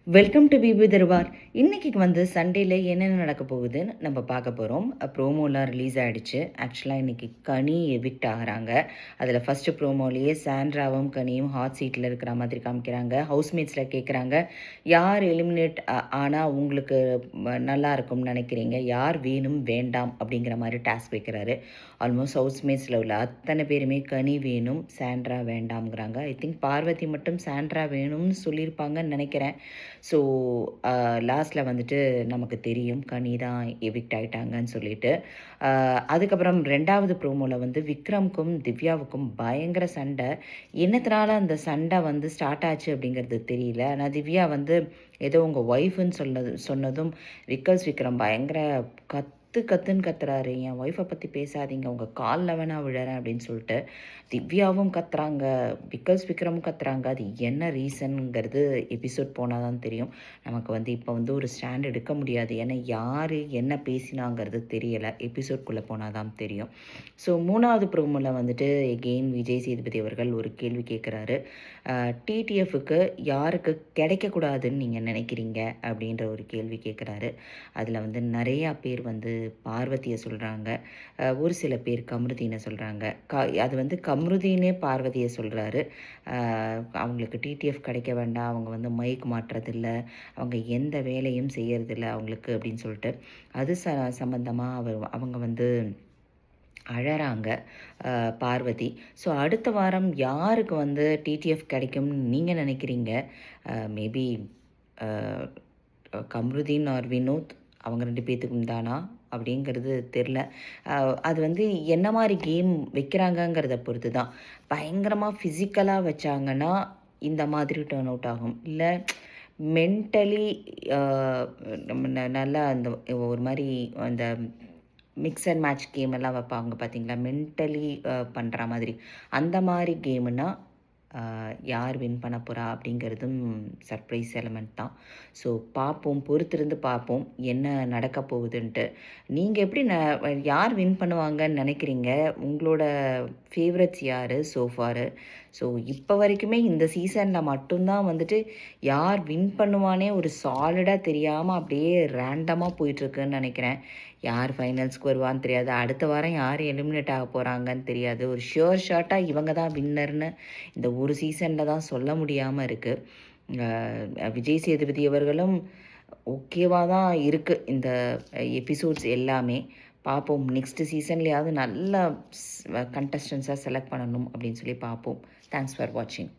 Welcome to BP Darbar. இன்றைக்கி வந்து சண்டேல என்னென்ன நடக்க போகுதுன்னு நம்ம பார்க்க போகிறோம். ப்ரோமோலாம் ரிலீஸ் ஆகிடுச்சு. ஆக்சுவலாக இன்றைக்கி கனி எவிக்ட் ஆகிறாங்க. அதில் ஃபஸ்ட்டு ப்ரோமோலேயே சாண்ட்ராவும் கனியும் ஹாட் சீட்டில் இருக்கிற மாதிரி காமிக்கிறாங்க. ஹவுஸ்மேட்ஸில் கேட்குறாங்க, யார் எலிமினேட் ஆனால் உங்களுக்கு நல்லா இருக்கும்னு நினைக்கிறீங்க, யார் வேணும் வேண்டாம் அப்படிங்கிற மாதிரி டாஸ்க் வைக்கிறாரு. ஆல்மோஸ்ட் ஹவுஸ்மேட்ஸில் உள்ள அத்தனை பேருமே கனி வேணும், சாண்ட்ரா வேண்டாம்ங்கிறாங்க. ஐ திங்க் பார்வதி மட்டும் சாண்ட்ரா வேணும்னு சொல்லியிருப்பாங்கன்னு நினைக்கிறேன். ஸோ லாஸ்ட்டில் வந்துட்டு நமக்கு தெரியும் கனி தான் எவிக்ட் ஆகிட்டாங்கன்னு சொல்லிட்டு. அதுக்கப்புறம் 2வது ப்ரோமோவில் வந்து விக்ரம்க்கும் திவ்யாவுக்கும் பயங்கர சண்டை. என்னத்தினால அந்த சண்டை வந்து ஸ்டார்ட் ஆச்சு அப்படிங்கிறது தெரியல. ஆனால் திவ்யா வந்து ஏதோ உங்கள் ஒய்ஃபுன்னு சொன்னதும் விக்ரம் பயங்கர கத்துன்னு கத்துறாரு, என் ஒய்ஃபை பற்றி பேசாதீங்க, உங்கள் காலில் வேணால் விழறேன் அப்படின்னு சொல்லிட்டு. திவ்யாவும் கத்துறாங்க, விக்ரமும் கத்துறாங்க. அது என்ன ரீசனுங்கிறது எபிசோட் போனால் தான் தெரியும். நமக்கு வந்து இப்போ வந்து ஒரு ஸ்டாண்ட் எடுக்க முடியாது, ஏன்னா யார் என்ன பேசினாங்கிறது தெரியலை. எபிசோட்குள்ளே போனால் தான் தெரியும். ஸோ 3வது ப்ரோமோவில் வந்துட்டு எகெயின் விஜய் சேதுபதி அவர்கள் ஒரு கேள்வி கேட்குறாரு. டிடிஎஃப்க்கு யாருக்கு கிடைக்கக்கூடாதுன்னு நீங்கள் நினைக்கிறீங்க அப்படின்ற ஒரு கேள்வி கேட்குறாரு. அதில் வந்து நிறையா பேர் வந்து பார்வதியை சொல்கிறாங்க, ஒரு சில பேர் கம்ருதீனை சொல்கிறாங்க. அது வந்து கம்ருதீனே பார்வதியை சொல்கிறாரு. அவங்களுக்கு டிடிஎஃப் கிடைக்க வேண்டாம், அவங்க வந்து மைக் மாட்டுறதில்ல, அவங்க எந்த வேலையும் செய்யறதில்ல அவங்களுக்கு அப்படின்னு சொல்லிட்டு. அது சம்பந்தமாக அவங்க வந்து அழறாங்க பார்வதி. ஸோ அடுத்த வாரம் யாருக்கு வந்து டிடிஎஃப் கிடைக்கும்னு நீங்கள் நினைக்கிறீங்க? மேபி கம்ருதீன் ஆர் வினோத், அவங்க 2 பேர்த்துக்கும் தானா அப்படிங்கிறது தெரில. அது வந்து என்ன மாதிரி கேம் வைக்கிறாங்கங்கிறத பொறுத்து தான். பயங்கரமாக ஃபிசிக்கலாக வச்சாங்கன்னா இந்த மாதிரி டேர்ன் அவுட் ஆகும். இல்லை மென்டலி நம்ம நல்லா அந்த ஒரு மாதிரி அந்த மிக்ஸ் அண்ட் மேட்ச் கேம் எல்லாம் வைப்பாங்க பார்த்தீங்களா, மென்டலி பண்ணுற மாதிரி. அந்த மாதிரி கேமுன்னா யார் வின் பண்ண போகிறா அப்படிங்கிறதும் சர்ப்ரைஸ் எலமெண்ட் தான். ஸோ பார்ப்போம், பொறுத்திருந்து பார்ப்போம் என்ன நடக்க போகுதுன்ட்டு. நீங்கள் எப்படி யார் வின் பண்ணுவாங்கன்னு நினைக்கிறீங்க? உங்களோட ஃபேவரட்ஸ் யார் சோஃபாரு? ஸோ இப்போ வரைக்குமே இந்த சீசனில் மட்டும்தான் வந்துட்டு யார் வின் பண்ணுவானே ஒரு சாலிடாக தெரியாமல் அப்படியே ரேண்டமாக போயிட்டுருக்குன்னு நினைக்கிறேன். யார் ஃபைனல்ஸ்க்கு வருவான்னு தெரியாது, அடுத்த வாரம் யார் எலிமினேட் ஆக போகிறாங்கன்னு தெரியாது. ஒரு ஷியோர் ஷார்ட்டாக இவங்க தான் வின்னர்னு இந்த ஒரு சீசனில் தான் சொல்ல முடியாமல் இருக்குது. விஜய் சேதுபதி அவர்களும் ஓகேவாக தான் இருக்குது இந்த எபிசோட்ஸ் எல்லாமே. பார்ப்போம், நெக்ஸ்ட் சீசன்லேயாவது நல்ல கண்டஸ்டன்ஸாக செலக்ட் பண்ணணும் அப்படின்னு சொல்லி பார்ப்போம். தேங்க்ஸ் ஃபார் வாட்சிங்.